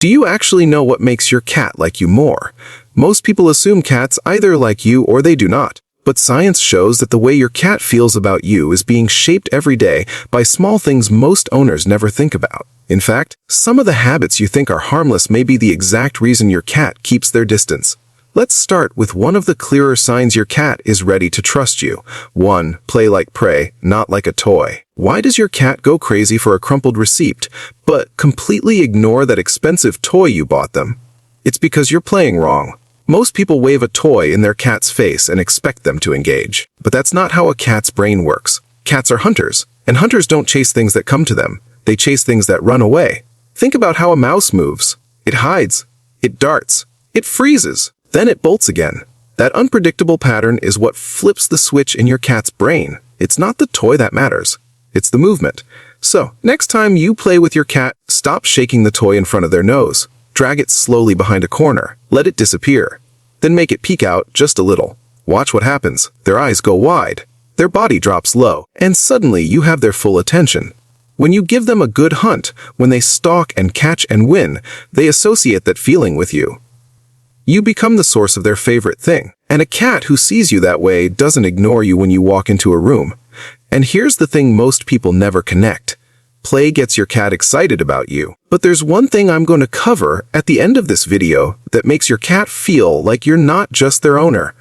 Do you actually know what makes your cat like you more? Most people assume cats either like you or they do not. But science shows that the way your cat feels about you is being shaped every day by small things most owners never think about. In fact, some of the habits you think are harmless may be the exact reason your cat keeps their distance. Let's start with one of the clearer signs your cat is ready to trust you. 1. Play like prey, not like a toy. Why does your cat go crazy for a crumpled receipt, but completely ignore that expensive toy you bought them? It's because you're playing wrong. Most people wave a toy in their cat's face and expect them to engage. But that's not how a cat's brain works. Cats are hunters, and hunters don't chase things that come to them. They chase things that run away. Think about how a mouse moves. It hides. It darts. It freezes. Then it bolts again. That unpredictable pattern is what flips the switch in your cat's brain. It's not the toy that matters. It's the movement. So, next time you play with your cat, stop shaking the toy in front of their nose. Drag it slowly behind a corner. Let it disappear. Then make it peek out just a little. Watch what happens. Their eyes go wide. Their body drops low. And suddenly you have their full attention. When you give them a good hunt, when they stalk and catch and win, they associate that feeling with you. You become the source of their favorite thing. And a cat who sees you that way doesn't ignore you when you walk into a room. And here's the thing most people never connect. Play gets your cat excited about you. But there's one thing I'm going to cover at the end of this video that makes your cat feel like you're not just their owner.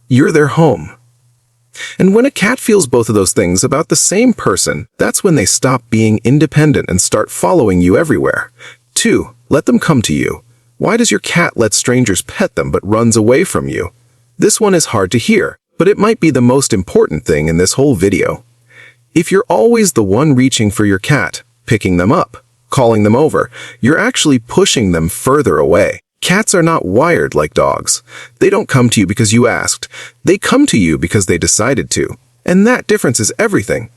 You're their home. And when a cat feels both of those things about the same person, that's when they stop being independent and start following you everywhere. 2. Let them come to you. Why does your cat let strangers pet them but runs away from you? This one is hard to hear, but it might be the most important thing in this whole video. If you're always the one reaching for your cat, picking them up, calling them over, you're actually pushing them further away. Cats are not wired like dogs. They don't come to you because you asked. They come to you because they decided to. And that difference is everything.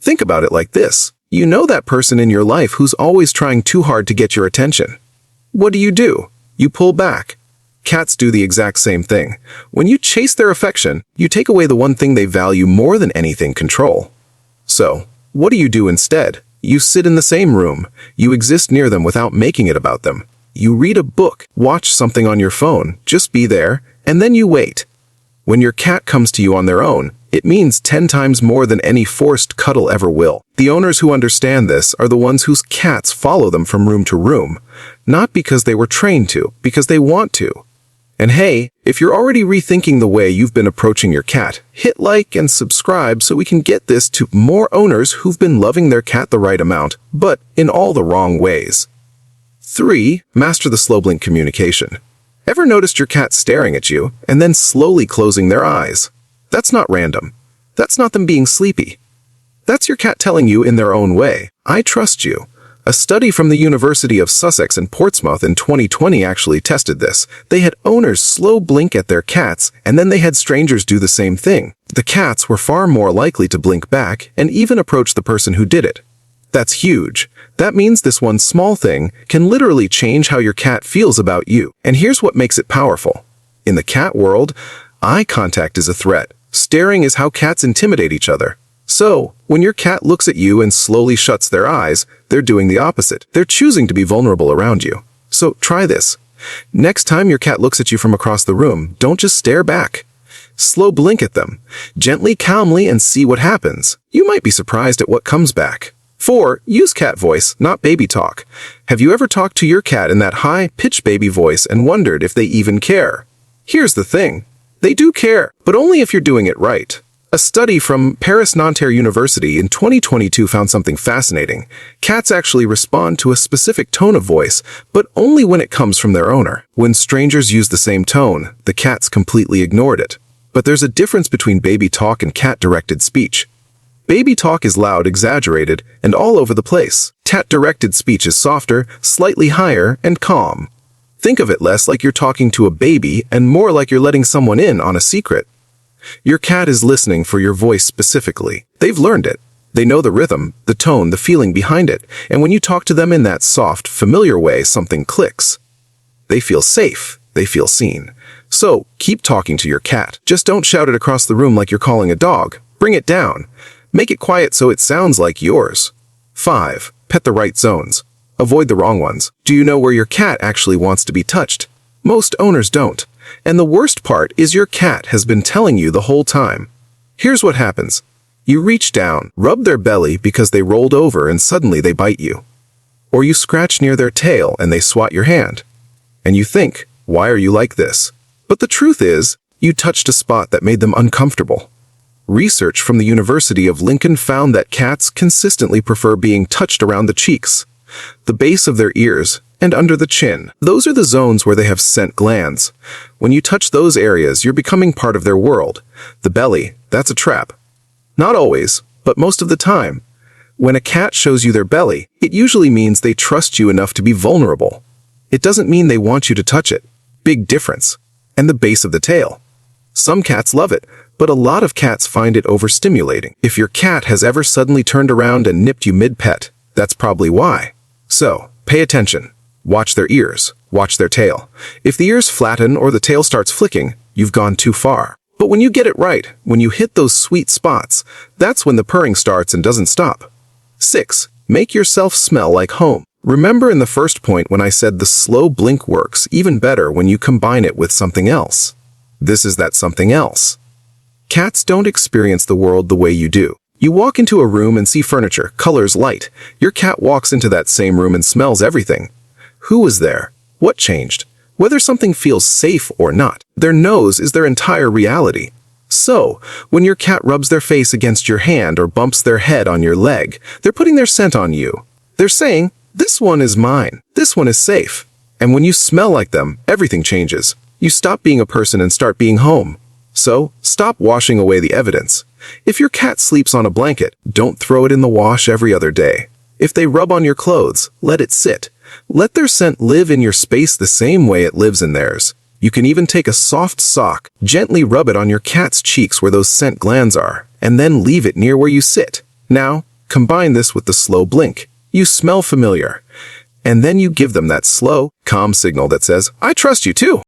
Think about it like this. You know that person in your life who's always trying too hard to get your attention. What do? You pull back. Cats do the exact same thing. When you chase their affection, you take away the one thing they value more than anything: control. So, what do you do instead? You sit in the same room. You exist near them without making it about them. You read a book, watch something on your phone, just be there, and then you wait. When your cat comes to you on their own, it means 10 times more than any forced cuddle ever will. The owners who understand this are the ones whose cats follow them from room to room. Not because they were trained to, because they want to. And hey, if you're already rethinking the way you've been approaching your cat, hit like and subscribe so we can get this to more owners who've been loving their cat the right amount, but in all the wrong ways. 3. Master the slow blink communication. Ever noticed your cat staring at you and then slowly closing their eyes? That's not random. That's not them being sleepy. That's your cat telling you in their own way, I trust you. A study from the University of Sussex in Portsmouth in 2020 actually tested this. They had owners slow blink at their cats, and then they had strangers do the same thing. The cats were far more likely to blink back and even approach the person who did it. That's huge. That means this one small thing can literally change how your cat feels about you. And here's what makes it powerful. In the cat world, eye contact is a threat. Staring is how cats intimidate each other. So, when your cat looks at you and slowly shuts their eyes, they're doing the opposite. They're choosing to be vulnerable around you. So, try this. Next time your cat looks at you from across the room, don't just stare back. Slow blink at them. Gently, calmly, and see what happens. You might be surprised at what comes back. 4. Use cat voice, not baby talk. Have you ever talked to your cat in that high-pitched baby voice and wondered if they even care? Here's the thing. They do care, but only if you're doing it right. A study from Paris Nanterre University in 2022 found something fascinating. Cats actually respond to a specific tone of voice, but only when it comes from their owner. When strangers use the same tone, the cats completely ignored it. But there's a difference between baby talk and cat-directed speech. Baby talk is loud, exaggerated, and all over the place. Cat-directed speech is softer, slightly higher, and calm. Think of it less like you're talking to a baby and more like you're letting someone in on a secret. Your cat is listening for your voice specifically. They've learned it. They know the rhythm, the tone, the feeling behind it, and when you talk to them in that soft, familiar way, something clicks. They feel safe. They feel seen. So, keep talking to your cat. Just don't shout it across the room like you're calling a dog. Bring it down. Make it quiet so it sounds like yours. 5. Pet the right zones. Avoid the wrong ones. Do you know where your cat actually wants to be touched? Most owners don't. And the worst part is your cat has been telling you the whole time. Here's what happens. You reach down, rub their belly because they rolled over and suddenly they bite you. Or you scratch near their tail and they swat your hand. And you think, why are you like this? But the truth is, you touched a spot that made them uncomfortable. Research from the University of Lincoln found that cats consistently prefer being touched around the cheeks, the base of their ears, and under the chin. Those are the zones where they have scent glands. When you touch those areas, you're becoming part of their world. The belly, that's a trap. Not always, but most of the time. When a cat shows you their belly, it usually means they trust you enough to be vulnerable. It doesn't mean they want you to touch it. Big difference. And the base of the tail. Some cats love it, but a lot of cats find it overstimulating. If your cat has ever suddenly turned around and nipped you mid-pet, that's probably why. So, pay attention. Watch their ears. Watch their tail. If the ears flatten or the tail starts flicking, you've gone too far. But when you get it right, when you hit those sweet spots, that's when the purring starts and doesn't stop. 6. Make yourself smell like home. Remember in the first point when I said the slow blink works even better when you combine it with something else. This is that something else. Cats don't experience the world the way you do. You walk into a room and see furniture, colors, light. Your cat walks into that same room and smells everything. Who was there? What changed? Whether something feels safe or not. Their nose is their entire reality. So, when your cat rubs their face against your hand or bumps their head on your leg, they're putting their scent on you. They're saying, this one is mine. This one is safe. And when you smell like them, everything changes. You stop being a person and start being home. So, stop washing away the evidence. If your cat sleeps on a blanket, don't throw it in the wash every other day. If they rub on your clothes, let it sit. Let their scent live in your space the same way it lives in theirs. You can even take a soft sock, gently rub it on your cat's cheeks where those scent glands are, and then leave it near where you sit. Now, combine this with the slow blink. You smell familiar. And then you give them that slow, calm signal that says, I trust you too.